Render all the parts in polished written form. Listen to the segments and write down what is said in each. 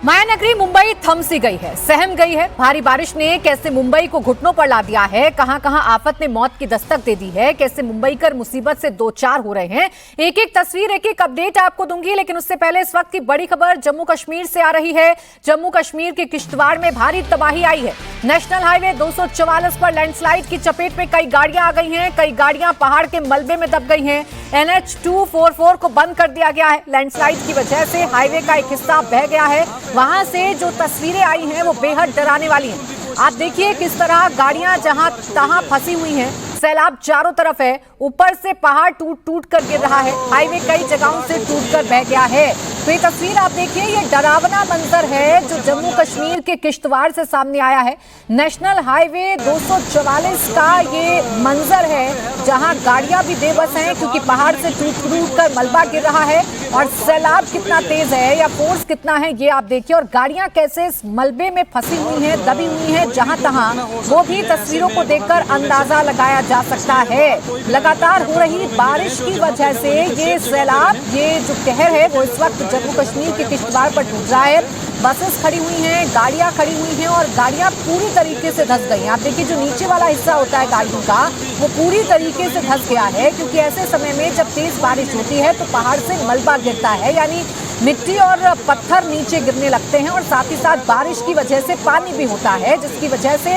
मायानगरी मुंबई थम सी गई है, सहम गई है। भारी बारिश ने कैसे मुंबई को घुटनों पर ला दिया है, कहां कहां आफत ने मौत की दस्तक दे दी है, कैसे मुंबईकर मुसीबत से दो चार हो रहे हैं। एक एक तस्वीर, एक एक अपडेट आपको दूंगी, लेकिन उससे पहले इस वक्त की बड़ी खबर जम्मू कश्मीर से आ रही है। जम्मू कश्मीर के किश्तवाड़ में भारी तबाही आई है। नेशनल हाईवे 244 पर लैंडस्लाइड की चपेट में कई गाड़ियां आ गई हैं, कई गाड़ियां पहाड़ के मलबे में दब गई हैं। NH 244 को बंद कर दिया गया है। लैंडस्लाइड की वजह से हाईवे का एक हिस्सा बह गया है। वहां से जो तस्वीरें आई हैं वो बेहद डराने वाली हैं। आप देखिए किस तरह गाड़ियां जहां तहां फंसी हुई हैं। सैलाब चारों तरफ है, ऊपर से पहाड़ टूट टूट कर गिर रहा है। हाईवे कई जगहों से टूट कर बह गया है। तो ये तस्वीर आप देखिए, ये डरावना मंजर है जो जम्मू कश्मीर के किश्तवाड़ से सामने आया है। नेशनल हाईवे 244 का ये मंजर है जहां गाड़ियां भी बेबस हैं क्योंकि पहाड़ से टूट टूट कर मलबा गिर रहा है। और सैलाब कितना तेज है या फोर्स कितना है ये आप देखिए। और गाड़ियां कैसे इस मलबे में फंसी हुई हैं, दबी हुई हैं जहां तहां, वो भी तस्वीरों को देखकर अंदाजा लगाया जा सकता है। लगातार हो रही बारिश की वजह से ये सैलाब, ये जो कहर है वो इस वक्त जम्मू कश्मीर के किश्तवाड़ पर टूट रहा है। बसेस खड़ी हुई हैं, गाड़ियां खड़ी हुई हैं और गाड़ियां पूरी तरीके से धंस गई हैं। आप देखिए जो नीचे वाला हिस्सा होता है गाड़ियों का वो पूरी तरीके से धंस गया है क्योंकि ऐसे समय में जब तेज बारिश होती है तो पहाड़ से मलबा गिरता है, यानी मिट्टी और पत्थर नीचे गिरने लगते हैं और साथ ही साथ बारिश की वजह से पानी भी होता है जिसकी वजह से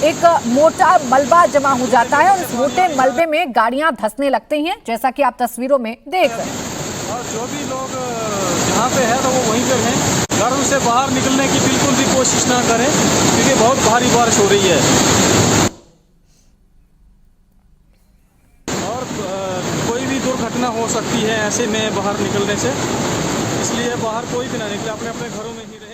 एक मोटा मलबा जमा हो जाता है और इस मोटे मलबे में गाड़ियां धंसने लगती हैं जैसा कि आप तस्वीरों में देख रहे हैं। और जो भी लोग जहाँ पे है तो वो वहीं पे हैं। घरों से बाहर निकलने की बिल्कुल भी कोशिश ना करें क्योंकि बहुत भारी बारिश हो रही है और कोई भी दुर्घटना हो सकती है ऐसे में बाहर निकलने से, इसलिए बाहर कोई भी ना निकले, अपने अपने घरों में ही रहें।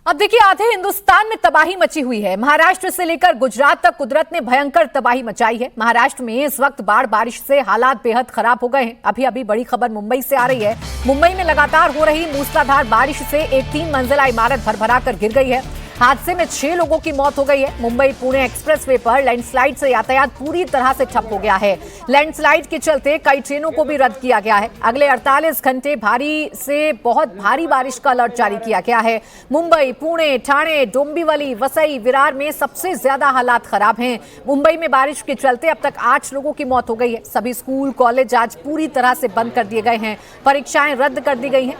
अब देखिए आधे हिंदुस्तान में तबाही मची हुई है। महाराष्ट्र से लेकर गुजरात तक कुदरत ने भयंकर तबाही मचाई है। महाराष्ट्र में इस वक्त बाढ़ बारिश से हालात बेहद खराब हो गए हैं। अभी अभी बड़ी खबर मुंबई से आ रही है। मुंबई में लगातार हो रही मूसलाधार बारिश से एक 3 मंजिला इमारत भरभरा कर गिर गई है। हादसे में 6 लोगों की मौत हो गई है। मुंबई पुणे एक्सप्रेसवे पर लैंडस्लाइड से यातायात पूरी तरह से ठप हो गया है। लैंडस्लाइड के चलते कई ट्रेनों को भी रद्द किया गया है। अगले 48 घंटे भारी से बहुत भारी बारिश का अलर्ट जारी किया गया है। मुंबई, पुणे, ठाणे, डोंबिवली, वसई, विरार में सबसे ज्यादा हालात खराब हैं। मुंबई में बारिश के चलते अब तक 8 लोगों की मौत हो गई है। सभी स्कूल कॉलेज आज पूरी तरह से बंद कर दिए गए हैं। परीक्षाएं रद्द कर दी गई हैं।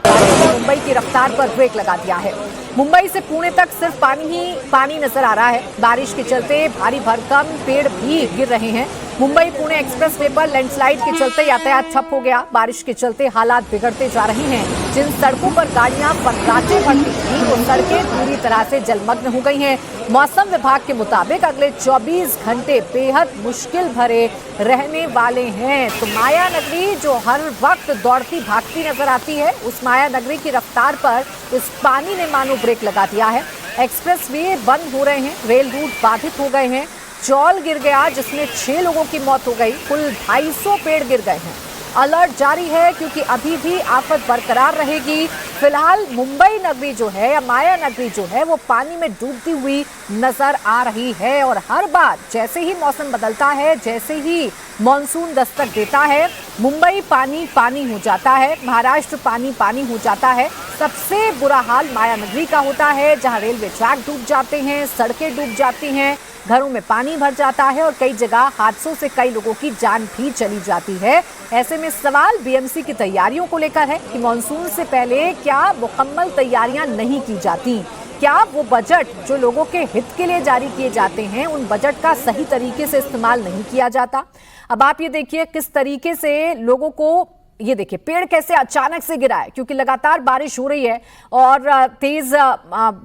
मुंबई की रफ्तार पर ब्रेक लगा दिया है। मुंबई से पुणे तक सिर्फ पानी ही पानी नजर आ रहा है। बारिश के चलते भारी भरकम पेड़ भी गिर रहे हैं। मुंबई पुणे एक्सप्रेसवे पर लैंडस्लाइड के चलते यातायात ठप हो गया। बारिश के चलते हालात बिगड़ते जा रहे हैं। जिन सड़कों पर गाड़ियां फर्राटे भरती थी वो सड़कें पूरी तरह से जलमग्न हो गई हैं। मौसम विभाग के मुताबिक अगले 24 घंटे बेहद मुश्किल भरे रहने वाले हैं। तो माया नगरी जो हर वक्त दौड़ती भागती नजर आती है, उस माया नगरी की रफ्तार पर इस पानी ने मानो ब्रेक लगा दिया है। एक्सप्रेसवे बंद हो रहे हैं, रेल रूट बाधित हो गए हैं। चौल गिर गया जिसमें 6 लोगों की मौत हो गई। कुल 250 पेड़ गिर गए हैं। अलर्ट जारी है क्योंकि अभी भी आफत बरकरार रहेगी। फिलहाल मुंबई नगरी जो है या माया नगरी जो है वो पानी में डूबती हुई नजर आ रही है। और हर बार जैसे ही मौसम बदलता है, जैसे ही मॉनसून दस्तक देता है, मुंबई पानी पानी हो जाता है, महाराष्ट्र पानी पानी हो जाता है। सबसे बुरा हाल माया नगरी का होता है जहां रेलवे ट्रैक डूब जाते हैं, सड़कें डूब जाती हैं, घरों में पानी भर जाता है और कई जगह हादसों से कई लोगों की जान भी चली जाती है। ऐसे में सवाल बीएमसी की तैयारियों को लेकर है कि मॉनसून से पहले क्या मुकम्मल तैयारियां नहीं की जाती? क्या वो बजट जो लोगों के हित के लिए जारी किए जाते हैं उन बजट का सही तरीके से इस्तेमाल नहीं किया जाता? अब आप ये देखिए किस तरीके से लोगों को, ये देखिए पेड़ कैसे अचानक से गिरा है क्योंकि लगातार बारिश हो रही है और तेज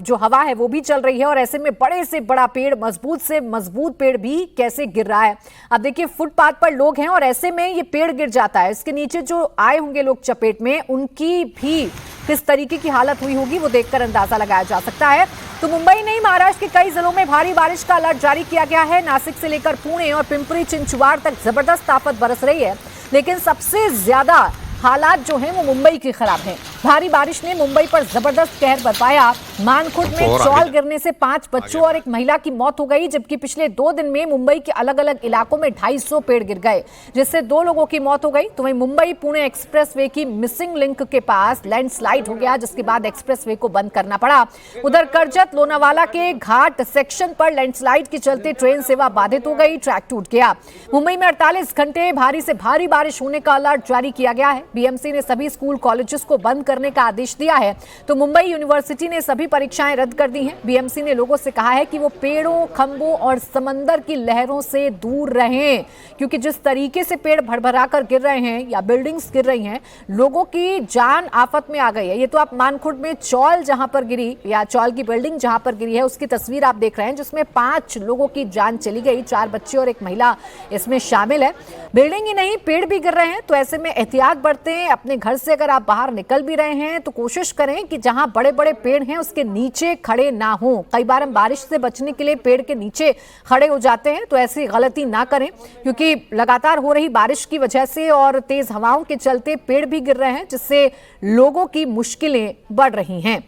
जो हवा है वो भी चल रही है और ऐसे में बड़े से बड़ा पेड़, मजबूत से मजबूत पेड़ भी कैसे गिर रहा है। अब देखिए फुटपाथ पर लोग हैं और ऐसे में ये पेड़ गिर जाता है। इसके नीचे जो आए होंगे लोग चपेट में, उनकी भी किस तरीके की हालत हुई होगी वो देखकर अंदाजा लगाया जा सकता है। तो मुंबई नहीं, महाराष्ट्र के कई जिलों में भारी बारिश का अलर्ट जारी किया गया है। नासिक से लेकर पुणे और पिंपरी चिंचवाड़ तक जबरदस्त आफत बरस रही है, लेकिन सबसे ज्यादा हालात जो हैं वो मुंबई के खराब हैं। भारी बारिश ने मुंबई पर जबरदस्त कहर बरपाया। मानखुर्द में चौल गिरने से 5 बच्चों और एक महिला की मौत हो गई, जबकि पिछले 2 दिन में मुंबई के अलग अलग इलाकों में 250 पेड़ गिर गए, जिससे 2 लोगों की मौत हो गई। तो वहीं मुंबई पुणे एक्सप्रेसवे की मिसिंग लिंक के पास लैंडस्लाइड हो गया, जिसके बाद एक्सप्रेसवे को बंद करना पड़ा। उधर करजत लोनावाला के घाट सेक्शन पर लैंडस्लाइड के चलते ट्रेन सेवा बाधित हो गई, ट्रैक टूट गया। मुंबई में 48 घंटे भारी से भारी बारिश होने का अलर्ट जारी किया गया है। बीएमसी ने सभी स्कूल कॉलेजेस को बंद करने का आदेश दिया है, तो मुंबई यूनिवर्सिटी ने सभी परीक्षाएं रद्द कर दी हैं। बीएमसी ने लोगों से कहा है कि वो पेड़ों, खंभों और समंदर की लहरों से दूर रहें, क्योंकि जिस तरीके से पेड़ भरभरा कर गिर रहे हैं या बिल्डिंग्स गिर रही हैं, लोगों की जान आफत में आ गई है। ये तो आप मानखुर्द में चौल जहां पर गिरी या चौल की बिल्डिंग जहां पर गिरी है उसकी तस्वीर आप देख रहे हैं, जिसमें 5 लोगों की जान चली गई, 4 बच्चे और एक महिला इसमें शामिल है। बिल्डिंग ही नहीं, पेड़ भी गिर रहे हैं, तो ऐसे में एहतियात बरतें। अपने घर से अगर आप बाहर निकल भी रहे हैं तो कोशिश करें कि जहां बड़े बड़े पेड़ हैं उसके नीचे खड़े ना हो। कई बार हम बारिश से बचने के लिए पेड़ के नीचे खड़े हो जाते हैं, तो ऐसी गलती ना करें, क्योंकि लगातार हो रही बारिश की वजह से और तेज हवाओं के चलते पेड़ भी गिर रहे हैं, जिससे लोगों की मुश्किलें बढ़ रही हैं।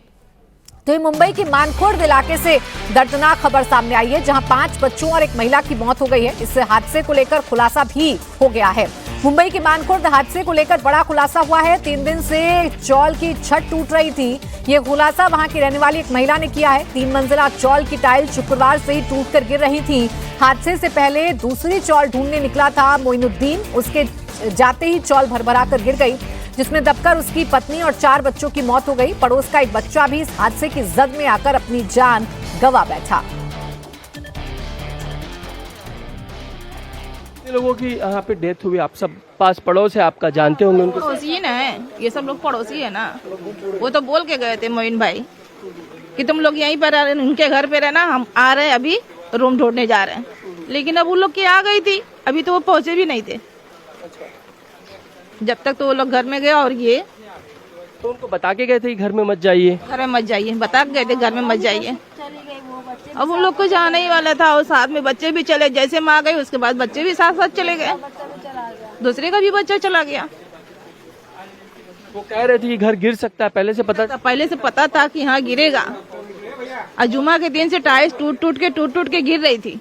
तो मुंबई के मानखुर्द इलाके से दर्दनाक खबर सामने आई है, जहां 5 बच्चों और एक महिला की मौत हो गई है। इस हादसे को लेकर खुलासा भी हो गया है। मुंबई के मानखुर्द हादसे को लेकर बड़ा खुलासा हुआ है। 3 दिन से चौल की छत टूट रही थी, ये खुलासा वहां की रहने वाली एक महिला ने किया है। 3 मंजिला चौल की टाइल शुक्रवार से ही टूटकर गिर रही थी। हादसे से पहले दूसरी चौल ढूंढने निकला था मोइनुद्दीन, उसके जाते ही चौल भरभरा कर गिर गई, जिसमें दबकर उसकी पत्नी और 4 बच्चों की मौत हो गई। पड़ोस का एक बच्चा भी इस हादसे की जद में आकर अपनी जान गंवा बैठा। लोगों की यहाँ पे डेथ हुई, आप सब पास पड़ोस है, आपका जानते होंगे उनको? पड़ोसी ना है, ये सब लोग पड़ोसी है ना। वो तो बोल के गए थे मोइन भाई कि तुम लोग यहीं पर उनके घर पे रहना, हम आ रहे हैं, अभी रूम ढूंढने जा रहे हैं। लेकिन अब वो लोग की आ गई थी, अभी तो वो पहुंचे भी नहीं थे। जब तक तो वो लोग घर में गए, और ये तो उनको बता के गए थे कि घर में मत जाइए, घर में मत जाइए, बता के गए थे घर में मत जाइए। अब उन लोग को जाना ही वाला था, और साथ में बच्चे भी चले, जैसे माँ गई उसके बाद बच्चे भी साथ साथ चले गए, दूसरे का भी बच्चा चला गया। वो कह रहे थे कि घर गिर सकता है, पहले से पता था कि हाँ गिरेगा। और जुमा के दिन से टाइल्स टूट टूट के गिर रही थी।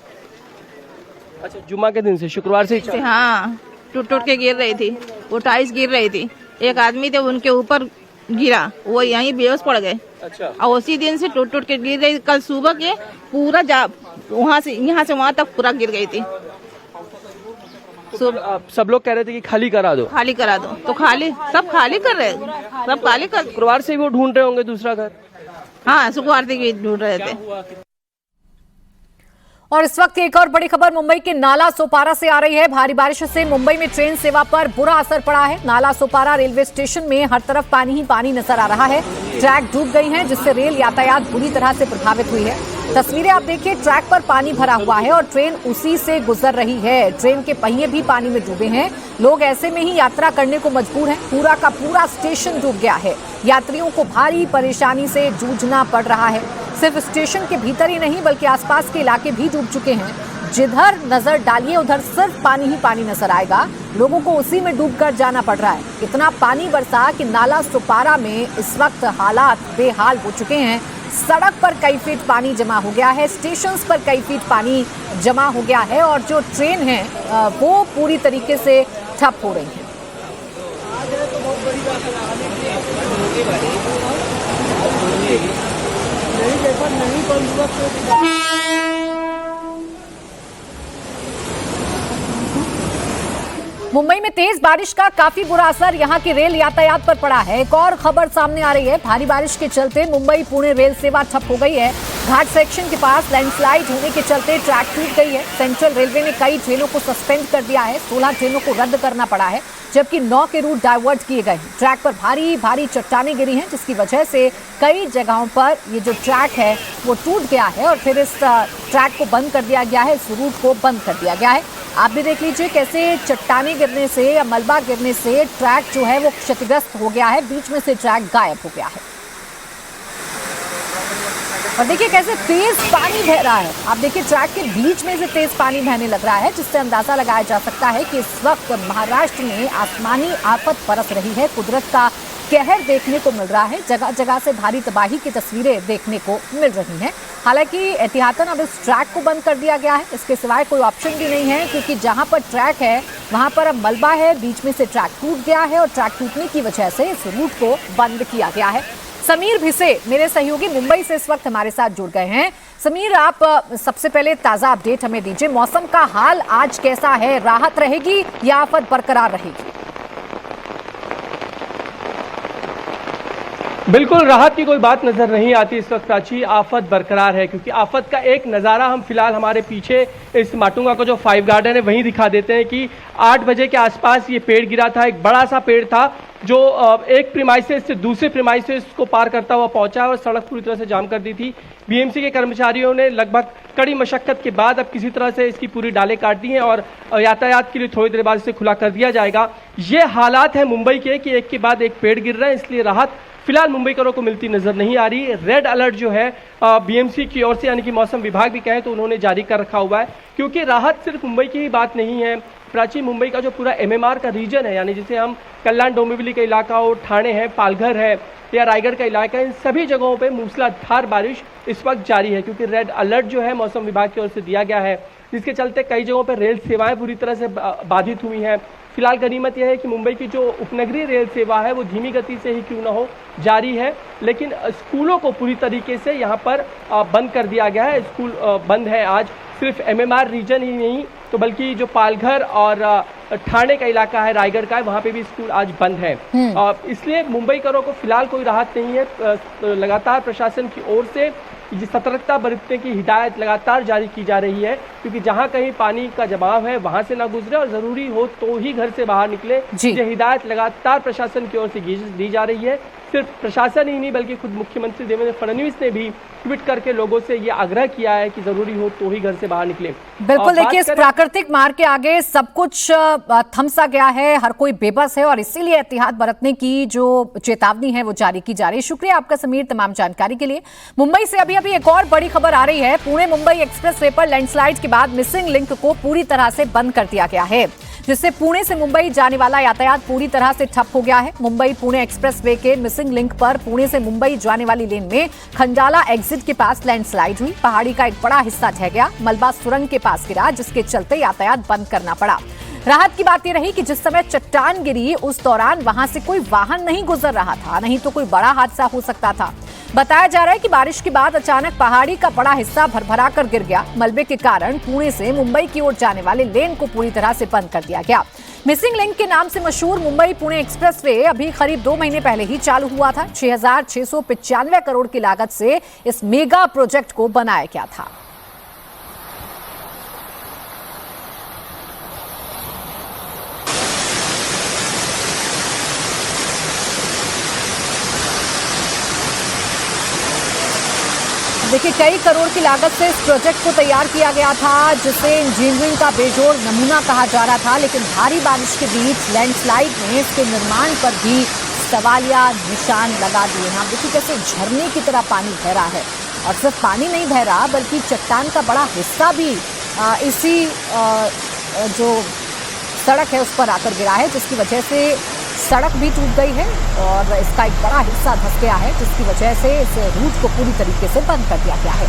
अच्छा, जुमा के दिन से, शुक्रवार से? हाँ, टूट के गिर रही थी, वो टाइल्स गिर रही थी। एक आदमी थे उनके ऊपर गिरा, वो यहीं बेहोश पड़ गए। अच्छा। और उसी दिन से टूट के गिर रही। कल सुबह के पूरा वहाँ से यहाँ से वहाँ तक पूरा गिर गई थी। सब लोग कह रहे थे कि खाली करा दो, तो सब खाली कर रहे, सब खाली कर। शुक्रवार से वो ढूंढ रहे होंगे दूसरा घर? हाँ, शुक्रवार से ढूंढ रहे थे। और इस वक्त एक और बड़ी खबर मुंबई के नाला सोपारा से आ रही है। भारी बारिश से मुंबई में ट्रेन सेवा पर बुरा असर पड़ा है। नाला सोपारा रेलवे स्टेशन में हर तरफ पानी ही पानी नजर आ रहा है। ट्रैक डूब गई हैं, जिससे रेल यातायात बुरी तरह से प्रभावित हुई है। तस्वीरें आप देखिए, ट्रैक पर पानी भरा हुआ है और ट्रेन उसी से गुजर रही है। ट्रेन के पहिए भी पानी में डूबे हैं। लोग ऐसे में ही यात्रा करने को मजबूर हैं। पूरा का पूरा स्टेशन डूब गया है। यात्रियों को भारी परेशानी से जूझना पड़ रहा है। सिर्फ स्टेशन के भीतर ही नहीं, बल्कि आसपास के इलाके भी डूब चुके हैं। जिधर नजर डालिए उधर सिर्फ पानी ही पानी नजर आएगा। लोगों को उसी में डूबकर जाना पड़ रहा है। इतना पानी बरसा कि नाला सोपारा में इस वक्त हालात बेहाल हो चुके हैं। सड़क पर कई फीट पानी जमा हो गया है, स्टेशन पर कई फीट पानी जमा हो गया है, और जो ट्रेन है वो पूरी तरीके से ठप हो रही है। मुंबई में तेज बारिश का काफी बुरा असर यहां की रेल यातायात पर पड़ा है। एक और खबर सामने आ रही है, भारी बारिश के चलते मुंबई पुणे रेल सेवा ठप हो गई है। घाट सेक्शन के पास लैंडस्लाइड होने के चलते ट्रैक टूट गई है। सेंट्रल रेलवे ने कई ट्रेनों को सस्पेंड कर दिया है। 16 ट्रेनों को रद्द करना पड़ा है, जबकि 9 के रूट डाइवर्ट किए गए हैं। ट्रैक पर भारी भारी चट्टानें गिरी हैं, जिसकी वजह से कई जगहों पर ये जो ट्रैक है वो टूट गया है और फिर इस ट्रैक को बंद कर दिया गया है, इस रूट को बंद कर दिया गया है। आप भी देख लीजिए कैसे चट्टानें गिरने से या मलबा गिरने से ट्रैक जो है वो क्षतिग्रस्त हो गया है। बीच में से ट्रैक गायब हो गया है। और देखिए कैसे तेज पानी बह रहा है। आप देखिए ट्रैक के बीच में से तेज पानी बहने लग रहा है, जिससे अंदाजा लगाया जा सकता है कि इस वक्त महाराष्ट्र में आसमानी आफत बरस रही है। कुदरत का कहर देखने को मिल रहा है। जगह जगह से भारी तबाही की तस्वीरें देखने को मिल रही हैं। हालांकि एहतियातन अब इस ट्रैक को बंद कर दिया गया है, इसके सिवाय कोई ऑप्शन भी नहीं है, क्योंकि जहां पर ट्रैक है वहां पर अब मलबा है, बीच में से ट्रैक टूट गया है और ट्रैक टूटने की वजह से इस रूट को बंद किया गया है। समीर भिसे मेरे सहयोगी मुंबई से इस वक्त हमारे साथ जुड़ गए हैं। समीर, आप सबसे पहले ताजा अपडेट हमें दीजिए, मौसम का हाल आज कैसा है? राहत रहेगी या आफत बरकरार रहेगी? बिल्कुल राहत की कोई बात नजर नहीं आती इस वक्त प्राची, आफत बरकरार है, क्योंकि आफत का एक नज़ारा हम फिलहाल हमारे पीछे इस माटुंगा का जो 5 गार्डन है वहीं दिखा देते हैं कि 8 बजे के आसपास ये पेड़ गिरा था। एक बड़ा सा पेड़ था जो एक प्रीमाइसेस से दूसरे प्रीमाइसेस को पार करता हुआ पहुंचा और सड़क पूरी तरह से जाम कर दी थी। बीएमसी के कर्मचारियों ने लगभग कड़ी मशक्कत के बाद अब किसी तरह से इसकी पूरी डालें काट दी हैं और यातायात के लिए थोड़ी देर बाद इसे खुला कर दिया जाएगा। ये हालात है मुंबई के कि एक के बाद एक पेड़ गिर रहे हैं, इसलिए राहत फिलहाल मुंबईकरों को मिलती नजर नहीं आ रही। रेड अलर्ट जो है बीएमसी की ओर से, यानी कि मौसम विभाग भी कहें तो उन्होंने जारी कर रखा हुआ है, क्योंकि राहत सिर्फ मुंबई की ही बात नहीं है प्राची। मुंबई का जो पूरा एमएमआर का रीजन है, यानी जिसे हम कल्याण डोंबिवली का इलाका हो, ठाणे है, पालघर है या रायगढ़ का इलाका है, इन सभी जगहों पे मूसलाधार बारिश इस वक्त जारी है, क्योंकि रेड अलर्ट जो है मौसम विभाग की ओर से दिया गया है, जिसके चलते कई जगहों पर रेल सेवाएं पूरी तरह से बाधित हुई हैं। फिलहाल गनीमत यह है कि मुंबई की जो उपनगरीय रेल सेवा है वो धीमी गति से ही क्यों न हो जारी है, लेकिन स्कूलों को पूरी तरीके से यहाँ पर बंद कर दिया गया है। स्कूल बंद है आज, सिर्फ एमएमआर रीजन ही नहीं तो बल्कि जो पालघर और ठाणे का इलाका है, रायगढ़ का है, वहाँ पे भी स्कूल आज बंद है। इसलिए मुंबईकरों को फिलहाल कोई राहत नहीं है। लगातार प्रशासन की ओर से सतर्कता बरतने की हिदायत लगातार जारी की जा रही है, क्योंकि जहां कहीं पानी का जमाव है वहां से ना गुजरे और जरूरी हो तो ही घर से बाहर निकले। ये हिदायत लगातार प्रशासन की ओर से दी जा रही है। सिर्फ प्रशासन ही नहीं बल्कि खुद मुख्यमंत्री देवेंद्र फडणवीस ने भी ट्वीट करके लोगों से ये आग्रह किया है कि जरूरी हो तो ही घर से बाहर निकले। बिल्कुल, देखिए इस प्राकृतिक मार के आगे सब कुछ थम सा गया है, हर कोई बेबस है और इसीलिए एहतियात बरतने की जो चेतावनी है वो जारी की जा रही है। शुक्रिया आपका समीर तमाम जानकारी के लिए। मुंबई से अभी एक और बड़ी खबर आ रही है। पुणे मुंबई एक्सप्रेसवे पर लैंडस्लाइड के बाद मिसिंग लिंक को पूरी तरह से बंद कर दिया गया है, जिससे पुणे से मुंबई जाने वाला यातायात पूरी तरह से ठप हो गया है। मुंबई पुणे एक्सप्रेसवे के मिसिंग लिंक पर पुणे से मुंबई जाने वाली लेन में खंडाला एग्जिट के पास लैंडस्लाइड हुई। पहाड़ी का एक बड़ा हिस्सा ढह गया, मलबा सुरंग के पास गिरा, जिसके चलते यातायात बंद करना पड़ा। राहत की बात यह रही कि जिस समय चट्टान गिरी उस दौरान वहां से कोई वाहन नहीं गुजर रहा था, नहीं तो कोई बड़ा हादसा हो सकता था। बताया जा रहा है कि बारिश के बाद अचानक पहाड़ी का बड़ा हिस्सा भरभरा कर गिर गया। मलबे के कारण पुणे से मुंबई की ओर जाने वाले लेन को पूरी तरह से बंद कर दिया गया। मिसिंग लिंक के नाम से मशहूर मुंबई पुणे एक्सप्रेसवे अभी करीब 2 महीने पहले ही चालू हुआ था। 6,695 करोड़ की लागत से इस मेगा प्रोजेक्ट को बनाया गया था। देखिए, कई करोड़ की लागत से इस प्रोजेक्ट को तैयार किया गया था, जिसे इंजीनियरिंग का बेजोड़ नमूना कहा जा रहा था, लेकिन भारी बारिश के बीच लैंडस्लाइड ने इसके निर्माण पर भी सवालिया निशान लगा दिए हैं। देखिए कैसे झरने की तरह पानी बह रहा है, और सिर्फ पानी नहीं बह रहा बल्कि चट्टान का बड़ा हिस्सा भी इसी जो सड़क है उस पर आकर गिरा है, जिसकी वजह से सड़क भी टूट गई है और इसका एक बड़ा हिस्सा धंस गया है, जिसकी वजह से इस रूट को पूरी तरीके से बंद कर दिया गया है।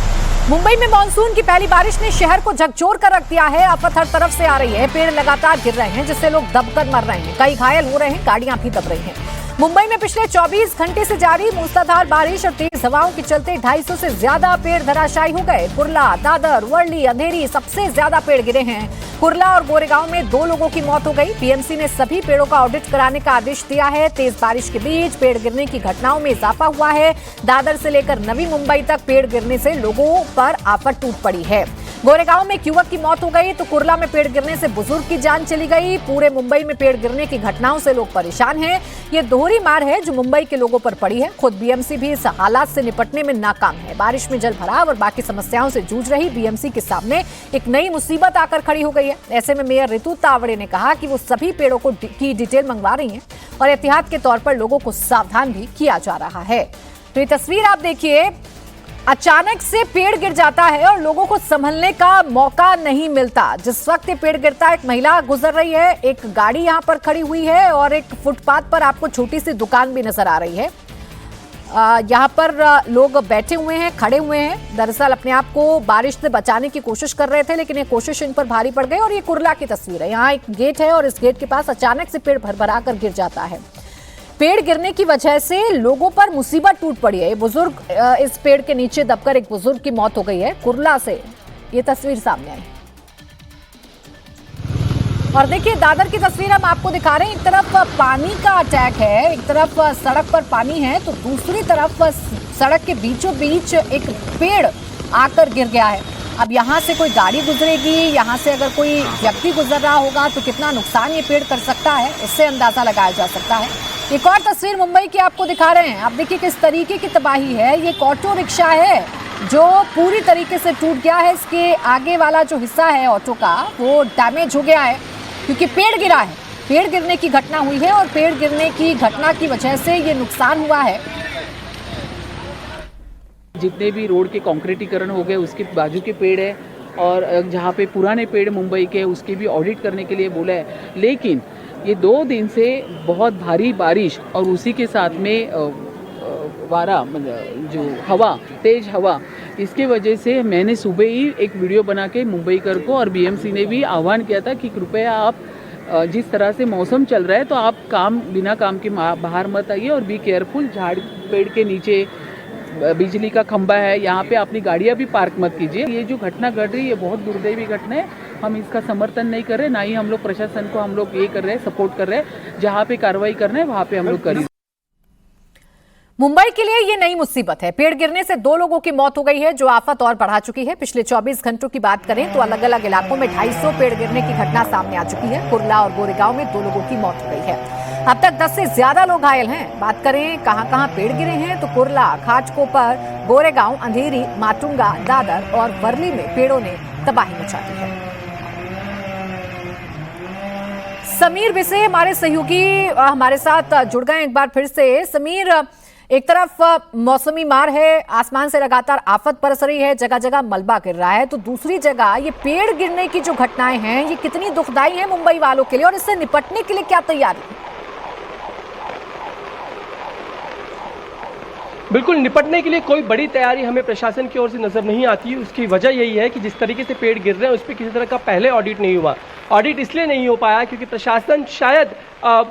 मुंबई में मानसून की पहली बारिश ने शहर को झकझोर कर रख दिया है। आफत हर तरफ से आ रही है, पेड़ लगातार गिर रहे हैं जिससे लोग दबकर मर रहे हैं, कई घायल हो रहे हैं, गाड़ियां भी दब रही हैं। मुंबई में पिछले 24 घंटे से जारी मूसलाधार बारिश और तेज हवाओं के चलते 250 से ज्यादा पेड़ धराशायी हो गए। कुर्ला, दादर, वर्ली, अंधेरी सबसे ज्यादा पेड़ गिरे हैं। कुर्ला और गोरेगांव में 2 लोगों की मौत हो गई। बीएमसी ने सभी पेड़ों का ऑडिट कराने का आदेश दिया है। तेज बारिश के बीच पेड़ गिरने की घटनाओं में इजाफा हुआ है। दादर से लेकर नवी मुंबई तक पेड़ गिरने से लोगों पर आफत टूट पड़ी है। गोरेगांव में एक युवक की मौत हो गई तो कुर्ला में पेड़ गिरने से बुजुर्ग की जान चली गई। पूरे मुंबई में पेड़ गिरने की घटनाओं से लोग परेशान हैं। ये दोहरी मार है जो मुंबई के लोगों पर पड़ी है। खुद बीएमसी भी इस हालात से निपटने में नाकाम है। बारिश में जल भराव और बाकी समस्याओं से जूझ रही बीएमसी के सामने एक नई मुसीबत आकर खड़ी हो गई है। ऐसे में मेयर ऋतु तावड़े ने कहा कि वो सभी पेड़ों की डिटेल मंगवा रही हैं और एहतियात के तौर पर लोगों को सावधान भी किया जा रहा है। तो ये तस्वीर आप देखिए, अचानक से पेड़ गिर जाता है और लोगों को संभलने का मौका नहीं मिलता। जिस वक्त ये पेड़ गिरता है, एक महिला गुजर रही है, एक गाड़ी यहाँ पर खड़ी हुई है और एक फुटपाथ पर आपको छोटी सी दुकान भी नजर आ रही है। यहाँ पर लोग बैठे हुए हैं, खड़े हुए हैं, दरअसल अपने आप को बारिश से बचाने की कोशिश कर रहे थे, लेकिन ये कोशिश इन पर भारी पड़ गई। और ये कुर्ला की तस्वीर है। यहाँ एक गेट है और इस गेट के पास अचानक से पेड़ भरभरा कर गिर जाता है। पेड़ गिरने की वजह से लोगों पर मुसीबत टूट पड़ी है। ये बुजुर्ग, इस पेड़ के नीचे दबकर एक बुजुर्ग की मौत हो गई है। कुर्ला से ये तस्वीर सामने आई। और देखिए, दादर की तस्वीर हम आपको दिखा रहे हैं। एक तरफ पानी का अटैक है, एक तरफ सड़क पर पानी है, तो दूसरी तरफ सड़क के बीचों बीच एक पेड़ आकर गिर गया है। अब यहाँ से कोई गाड़ी गुजरेगी, यहाँ से अगर कोई व्यक्ति गुजर रहा होगा तो कितना नुकसान ये पेड़ कर सकता है, इससे अंदाजा लगाया जा सकता है। एक और तस्वीर मुंबई की आपको दिखा रहे हैं। आप देखिए किस तरीके की तबाही है। ये एक ऑटो रिक्शा है जो पूरी तरीके से टूट गया है। इसके आगे वाला जो हिस्सा है ऑटो का, वो डैमेज हो गया है क्योंकि पेड़ गिरा है। पेड़ गिरने की घटना हुई है और पेड़ गिरने की घटना की वजह से ये नुकसान हुआ है। जितने भी रोड के कंक्रीटीकरण हो गए उसके बाजू के पेड़ है और जहाँ पे पुराने पेड़ मुंबई के, उसके भी ऑडिट करने के लिए बोला है। लेकिन ये 2 दिन से बहुत भारी बारिश और उसी के साथ में वारा, मतलब जो हवा, तेज हवा, इसके वजह से मैंने सुबह ही एक वीडियो बना के मुंबईकर को और बीएमसी ने भी आह्वान किया था कि कृपया आप जिस तरह से मौसम चल रहा है तो आप बिना काम के बाहर मत आइए और बी केयरफुल। झाड़ पेड़ के नीचे बिजली का खंबा है, यहाँ पे अपनी गाड़ियाँ भी पार्क मत कीजिए। ये जो घटना घट रही है ये बहुत दुर्दैवी घटना है। हम इसका समर्थन नहीं कर रहे, ना ही हम लोग प्रशासन को हम लोग ये कर रहे हैं, सपोर्ट कर रहे हैं। जहाँ पे कार्रवाई करना है वहाँ पे हम लोग करें। मुंबई के लिए ये नई मुसीबत है। पेड़ गिरने से 2 लोगों की मौत हो गई है, जो आफत और बढ़ा चुकी है। पिछले 24 घंटों की बात करें तो अलग अलग इलाकों में 250 पेड़ गिरने की घटना सामने आ चुकी है। कुर्ला और गोरेगांव में 2 लोगों की मौत हो गई है। अब तक 10 से ज्यादा लोग घायल हैं। बात करें कहां कहां पेड़ गिरे हैं तो कुर्ला, खाटकोपर, गोरेगांव, अंधेरी, माटुंगा, दादर और वर्ली में पेड़ों ने तबाही मचा दी है। समीर बिसे हमारे सहयोगी हमारे साथ जुड़ गए एक बार फिर से। समीर, एक तरफ मौसमी मार है, आसमान से लगातार आफत बरस रही है, जगह जगह मलबा गिर रहा है, तो दूसरी जगह ये पेड़ गिरने की जो घटनाएं हैं ये कितनी दुखदाई है मुंबई वालों के लिए और इससे निपटने के लिए क्या तैयारी है? बिल्कुल, निपटने के लिए कोई बड़ी तैयारी हमें प्रशासन की ओर से नजर नहीं आती। उसकी वजह यही है कि जिस तरीके से पेड़ गिर रहे हैं उस पर किसी तरह का पहले ऑडिट नहीं हुआ। ऑडिट इसलिए नहीं हो पाया क्योंकि प्रशासन शायद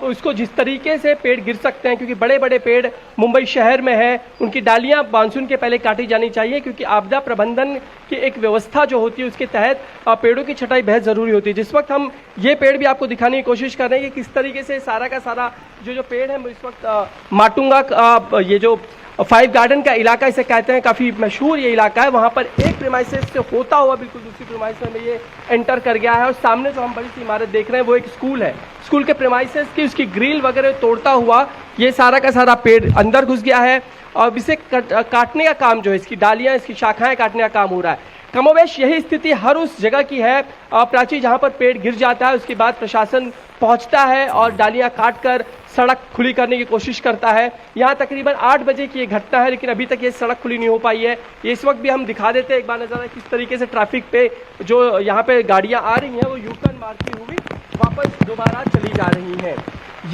उसको जिस तरीके से पेड़ गिर सकते हैं, क्योंकि बड़े बड़े पेड़ मुंबई शहर में है, उनकी डालियां मानसून के पहले काटी जानी चाहिए, क्योंकि आपदा प्रबंधन की एक व्यवस्था जो होती है उसके तहत पेड़ों की छटाई बेहद जरूरी होती है। जिस वक्त हम ये पेड़ भी आपको दिखाने की कोशिश कर रहे हैं कि किस तरीके से सारा का सारा जो पेड़ है, इस वक्त माटुंगा ये जो 5 गार्डन का इलाका इसे कहते हैं, काफी मशहूर ये इलाका है, वहां पर एक प्रीमाइसेस से होता हुआ बिल्कुल दूसरी प्रीमाइसेस में ये एंटर कर गया है। और सामने जो हम बड़ी सी इमारत देख रहे हैं वो एक स्कूल है। स्कूल के प्रीमाइसेस की उसकी ग्रिल वगैरह तोड़ता हुआ ये सारा का सारा पेड़ अंदर घुस गया है और इसे काटने का काम जो है, इसकी डालियां, इसकी शाखाएं काटने का काम हो रहा है। कमोवेश यही स्थिति हर उस जगह की है प्राची जहां पर पेड़ गिर जाता है, उसके बाद प्रशासन पहुंचता है और डालियां काटकर सड़क खुली करने की कोशिश करता है। यहाँ तकरीबन 8 बजे की ये घटना है, लेकिन अभी तक ये सड़क खुली नहीं हो पाई है। ये इस वक्त भी हम दिखा देते हैं एक बार नज़ारा, किस तरीके से ट्रैफिक पे जो यहाँ पे गाड़ियाँ आ रही हैं वो यू टर्न मारती हुई वापस दोबारा चली जा रही हैं।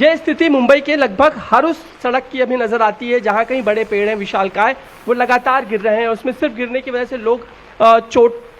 ये स्थिति मुंबई के लगभग हर उस सड़क की अभी नजर आती है जहाँ कहीं बड़े पेड़ हैं विशालकाय, वो लगातार गिर रहे हैं। उसमें सिर्फ गिरने की वजह से लोग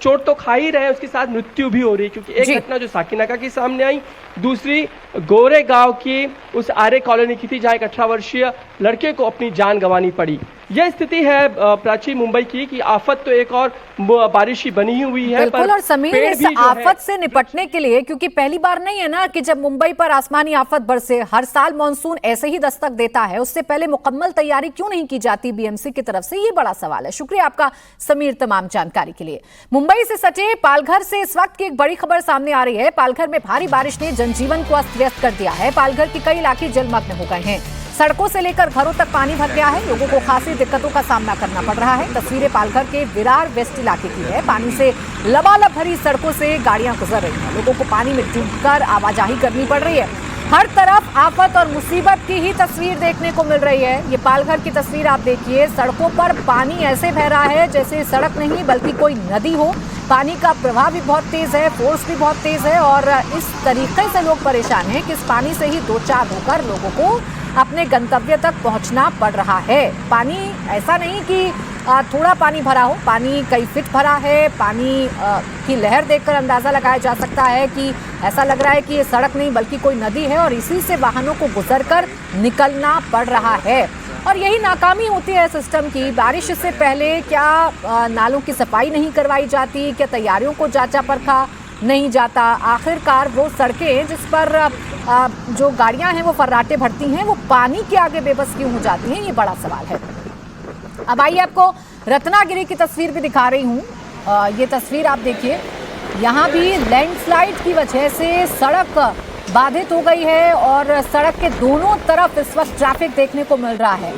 चोट तो खा ही रहे हैं, उसके साथ मृत्यु भी हो रही है। क्योंकि एक घटना जो साकिनाका की सामने आई, दूसरी गोरेगांव की उस आर्य कॉलोनी की थी जहां एक 18 वर्षीय लड़के को अपनी जान गंवानी पड़ी। यह स्थिति है प्राची मुंबई की कि आफत तो एक और बारिश ही बनी हुई है। बिल्कुल, और समीर इस आफत से निपटने के लिए, क्योंकि पहली बार नहीं है ना कि जब मुंबई पर आसमानी आफत बरसे, हर साल मानसून ऐसे ही दस्तक देता है, उससे पहले मुकम्मल तैयारी क्यों नहीं की जाती बीएमसी की तरफ से, ये बड़ा सवाल है। शुक्रिया आपका समीर तमाम जानकारी के लिए। मुंबई से सटे पालघर से इस वक्त की एक बड़ी खबर सामने आ रही है। पालघर में भारी बारिश ने जनजीवन को अस्त व्यस्त कर दिया है। पालघर के कई इलाके जलमग्न हो गए हैं, सड़कों से लेकर घरों तक पानी भर गया है। लोगों को खासी दिक्कतों का सामना करना पड़ रहा है। तस्वीरें पालघर के विरार वेस्ट इलाके की है। पानी से लबालब भरी सड़कों से गाड़ियां गुजर रही हैं। लोगों को पानी में डूबकर आवाजाही करनी पड़ रही है। हर तरफ आफत और मुसीबत की ही तस्वीर देखने को मिल रही है। ये पालघर की तस्वीर आप देखिए, सड़कों पर पानी ऐसे बह रहा है जैसे सड़क नहीं बल्कि कोई नदी हो। पानी का प्रवाह भी बहुत तेज है, फोर्स भी बहुत तेज है और इस तरीके से लोग परेशान हैं कि इस पानी से ही दो चार होकर लोगों को अपने गंतव्य तक पहुंचना पड़ रहा है। पानी ऐसा नहीं कि थोड़ा पानी भरा हो, पानी कई फीट भरा है। पानी की लहर देखकर अंदाजा लगाया जा सकता है कि ऐसा लग रहा है कि ये सड़क नहीं बल्कि कोई नदी है और इसी से वाहनों को गुजरकर निकलना पड़ रहा है। और यही नाकामी होती है सिस्टम की। बारिश से पहले क्या नालों की सफाई नहीं करवाई जाती, क्या तैयारियों को जांचा परखा नहीं जाता? आखिरकार वो सड़कें जिस पर जो गाड़ियां हैं वो फर्राटे भरती हैं, वो पानी के आगे बेबस क्यों हो जाती हैं, ये बड़ा सवाल है। अब आइए आपको रत्नागिरी की तस्वीर भी दिखा रही हूँ। ये तस्वीर आप देखिए, यहाँ भी लैंडस्लाइड की वजह से सड़क बाधित हो गई है और सड़क के दोनों तरफ इस वक्त ट्रैफिक देखने को मिल रहा है।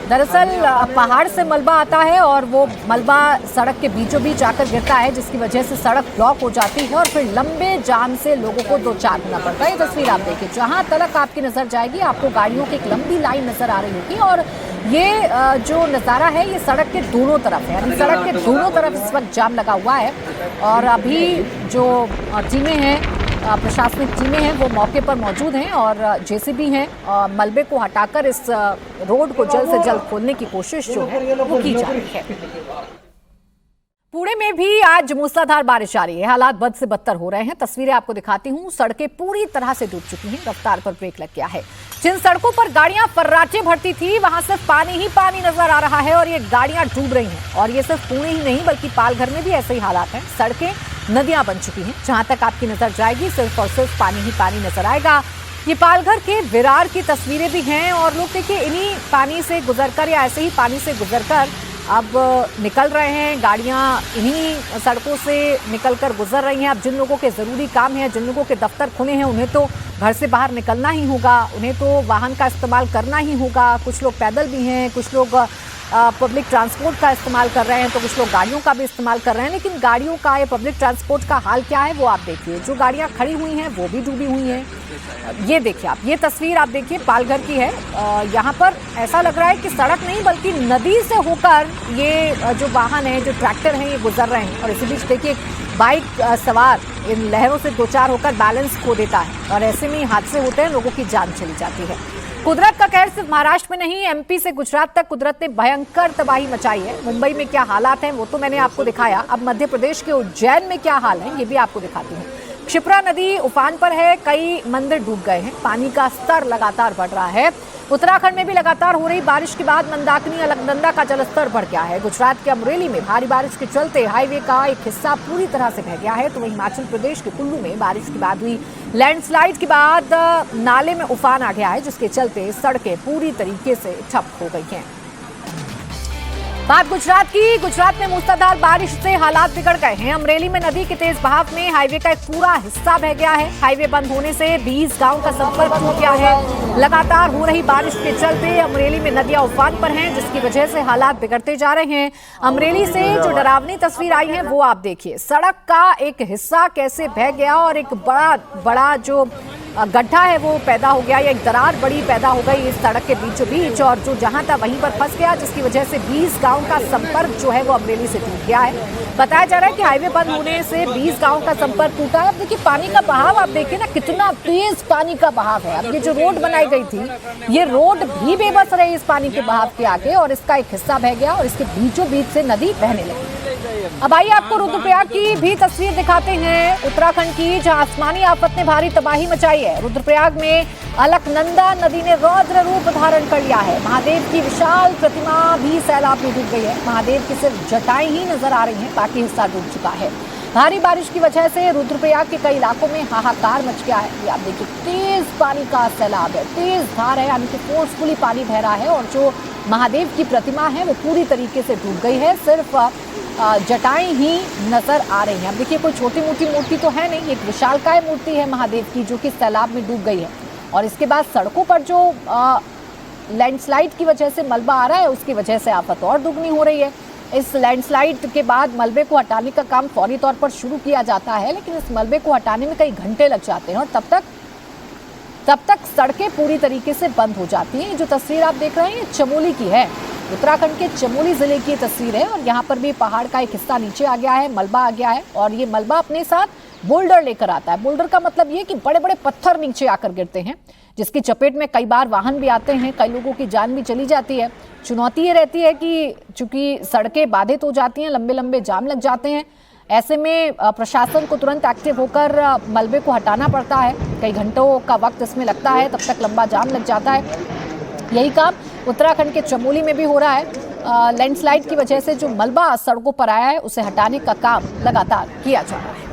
दरअसल पहाड़ से मलबा आता है और वो मलबा सड़क के बीचों बीच आकर गिरता है, जिसकी वजह से सड़क ब्लॉक हो जाती है और फिर लंबे जाम से लोगों को दो चार होना पड़ता है। ये तस्वीर आप देखिए, जहां तक आपकी नजर जाएगी आपको गाड़ियों की एक लंबी लाइन नजर आ रही होगी और ये जो नज़ारा है ये सड़क के दोनों तरफ है, यानी सड़क के दोनों तरफ इस वक्त जाम लगा हुआ है। और अभी जो टीमें हैं, प्रशासनिक टीमें हैं, वो मौके पर मौजूद हैं और जेसीबी हैं, मलबे को हटाकर इस रोड को जल्द से जल्द खोलने की कोशिश जो है वो की जा रही है। पुणे में भी आज मूसलाधार बारिश आ रही है, हालात बद से बदतर हो रहे हैं। तस्वीरें आपको दिखाती हूँ, सड़कें पूरी तरह से डूब चुकी हैं, रफ्तार पर ब्रेक लग गया है। जिन सड़कों पर गाड़ियां फर्राटे भरती थी वहां सिर्फ पानी ही पानी नजर आ रहा है और ये गाड़ियां डूब रही हैं। और ये सिर्फ पुणे ही नहीं बल्कि पालघर में भी ऐसे ही हालात हैं। सड़कें नदियां बन चुकी हैं, जहां तक आपकी नजर जाएगी सिर्फ और सिर्फ पानी ही पानी नजर आएगा। ये पालघर के विरार की तस्वीरें भी हैं और लोग देखिए इन्हीं पानी से गुजरकर या ऐसे ही पानी से गुजरकर अब निकल रहे हैं। गाड़ियां इन्हीं सड़कों से निकलकर गुजर रही हैं। अब जिन लोगों के ज़रूरी काम हैं, जिन लोगों के दफ्तर खुले हैं, उन्हें तो घर से बाहर निकलना ही होगा, उन्हें तो वाहन का इस्तेमाल करना ही होगा। कुछ लोग पैदल भी हैं, कुछ लोग पब्लिक ट्रांसपोर्ट का इस्तेमाल कर रहे हैं, तो कुछ लोग गाड़ियों का भी इस्तेमाल कर रहे हैं। लेकिन गाड़ियों का या पब्लिक ट्रांसपोर्ट का हाल क्या है वो आप देखिए। जो गाड़ियाँ खड़ी हुई हैं वो भी डूबी हुई हैं। ये देखिए आप, ये तस्वीर आप देखिए पालघर की है। यहाँ पर ऐसा लग रहा है कि सड़क नहीं बल्कि नदी से होकर ये जो वाहन है, जो ट्रैक्टर हैं, ये गुजर रहे हैं। और इसी बीच देखिए बाइक सवार इन लहरों से दो चार होकर बैलेंस खो देता है और ऐसे में हादसे होते हैं, लोगों की जान चली जाती है। कुदरत का कहर सिर्फ महाराष्ट्र में नहीं, एमपी से गुजरात तक कुदरत ने भयंकर तबाही मचाई है। मुंबई में क्या हालात हैं वो तो मैंने आपको दिखाया। अब मध्य प्रदेश के उज्जैन में क्या हाल है ये भी आपको दिखाती हूँ। क्षिप्रा नदी उफान पर है, कई मंदिर डूब गए हैं, पानी का स्तर लगातार बढ़ रहा है। उत्तराखंड में भी लगातार हो रही बारिश के बाद मंदाकिनी अलकनंदा का जलस्तर बढ़ गया है। गुजरात के अमरेली में भारी बारिश के चलते हाईवे का एक हिस्सा पूरी तरह से बह गया है। तो वहीं हिमाचल प्रदेश के कुल्लू में बारिश के बाद हुई लैंडस्लाइड के बाद नाले में उफान आ गया है, जिसके चलते सड़कें पूरी तरीके से ठप हो गई हैं। बात गुजरात की। गुजरात में मूसलाधार बारिश से हालात बिगड़ गए हैं। अमरेली में नदी के तेज बहाव में हाईवे का एक पूरा हिस्सा बह गया है। हाईवे बंद होने से 20 गांव का संपर्क टूट गया है। लगातार हो रही बारिश के चलते अमरेली में नदियां उफान पर हैं, जिसकी वजह से हालात बिगड़ते जा रहे हैं। अमरेली से जो डरावनी तस्वीर आई है वो आप देखिए। सड़क का एक हिस्सा कैसे बह गया और एक बड़ा जो गड्ढा है वो पैदा हो गया, या एक दरार बड़ी पैदा हो गई इस सड़क के बीचों बीच, और जो जहां था वहीं पर फंस गया, जिसकी वजह से 20 गांव का संपर्क जो है वो अमरेली से टूट गया है। बताया जा रहा है कि हाईवे बंद होने से 20 गांव का संपर्क टूटा है। अब देखिए पानी का बहाव आप देखिए ना, कितना तेज पानी का बहाव है। अब ये जो रोड बनाई गई थी, ये रोड भी बेबस रही इस पानी के बहाव के आगे और इसका एक हिस्सा बह गया और इसके बीचों बीच से नदी बहने लगी। अब आइए आपको रुद्रप्रयाग की भी तस्वीर दिखाते हैं, उत्तराखंड की, जहां आसमानी आफत ने भारी तबाही मचाई है। रुद्रप्रयाग में अलकनंदा नदी ने रौद्र रूप धारण कर लिया है। महादेव की विशाल प्रतिमा भी सैलाब में डूब गई है। महादेव की सिर्फ जटाएं ही नजर आ रही हैं, बाकी हिस्सा डूब चुका है। भारी बारिश की वजह से रुद्रप्रयाग के कई इलाकों में हाहाकार मच गया है। ये आप देखिए तेज पानी का सैलाब है, तेज धार है, यानी कि फोर्सफुली पानी बह रहा है और जो महादेव की प्रतिमा है वो पूरी तरीके से डूब गई है। सिर्फ जटाएं ही नजर आ रही हैं। अब देखिए कोई छोटी मोटी मूर्ति तो है नहीं, एक विशालकाय मूर्ति है महादेव की जो कि सैलाब में डूब गई है। और इसके बाद सड़कों पर जो लैंडस्लाइड की वजह से मलबा आ रहा है, उसकी वजह से आफत और दुगनी हो रही है। इस लैंडस्लाइड के बाद मलबे को हटाने का काम फौरी तौर पर शुरू किया जाता है, लेकिन इस मलबे को हटाने में कई घंटे लग जाते हैं और तब तक तब तक सड़कें पूरी तरीके से बंद हो जाती हैं। जो तस्वीर आप देख रहे हैं ये चमोली की है, उत्तराखंड के चमोली जिले की तस्वीर है और यहाँ पर भी पहाड़ का एक हिस्सा नीचे आ गया है, मलबा आ गया है और ये मलबा अपने साथ बोल्डर लेकर आता है। बोल्डर का मतलब ये कि बड़े बड़े पत्थर नीचे आकर गिरते हैं, जिसकी चपेट में कई बार वाहन भी आते हैं, कई लोगों की जान भी चली जाती है। चुनौती ये रहती है कि चूंकि सड़कें बाधित हो जाती हैं, लंबे लंबे जाम लग जाते हैं, ऐसे में प्रशासन को तुरंत एक्टिव होकर मलबे को हटाना पड़ता है। कई घंटों का वक्त इसमें लगता है, तब तक लंबा जाम लग जाता है। यही काम उत्तराखंड के चमोली में भी हो रहा है। लैंडस्लाइड की वजह से जो मलबा सड़कों पर आया है उसे हटाने का काम लगातार किया जा रहा है।